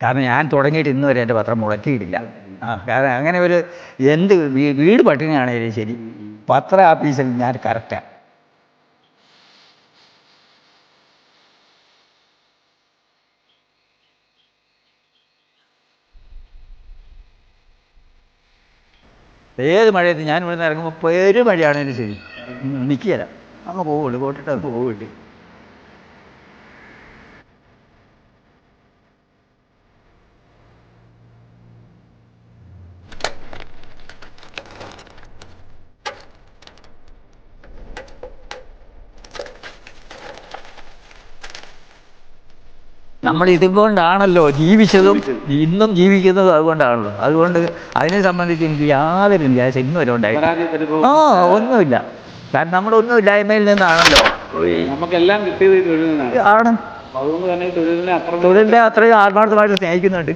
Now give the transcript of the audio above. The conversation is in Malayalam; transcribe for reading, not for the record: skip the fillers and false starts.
കാരണം ഞാൻ തുടങ്ങിയിട്ട് ഇന്ന് വരെ എൻ്റെ പത്രം മുടക്കിയിട്ടില്ല. കാരണം അങ്ങനെ ഒരു എന്ത് വീട് പട്ടിണിയാണെങ്കിലും ശരി, പത്ര ആഫീസിൽ ഞാൻ കറക്റ്റാണ്. ഏത് മഴയത്ത് ഞാൻ ഇവിടുന്ന് ഇറങ്ങുമ്പോൾ പെരുമഴയാണെങ്കിലും ശരി നിൽക്കുകയില്ല, അങ്ങ് പോവുള്ളൂ, കോട്ടിട്ട് അങ്ങ് പോവുള്ളൂ. നമ്മൾ ഇതുകൊണ്ടാണല്ലോ ജീവിച്ചതും ഇന്നും ജീവിക്കുന്നതും അതുകൊണ്ടാണല്ലോ. അതുകൊണ്ട് അതിനെ സംബന്ധിച്ച് എനിക്ക് യാതൊരു വിചാരിച്ച ഇന്നും വരെ ഉണ്ടായിട്ടില്ല. ഒന്നുമില്ല. കാരണം നമ്മളൊന്നുമില്ലായ്മയിൽ നിന്നാണല്ലോ നമുക്കെല്ലാം കിട്ടിയത് തൊഴിൽ നിന്നാണ്. ആണ്. അതുകൊണ്ട് തന്നെ തൊഴിലിനെ തൊഴിലിനെ അത്രയും ആത്മാർത്ഥമായിട്ട് സ്നേഹിക്കുന്നുണ്ട്.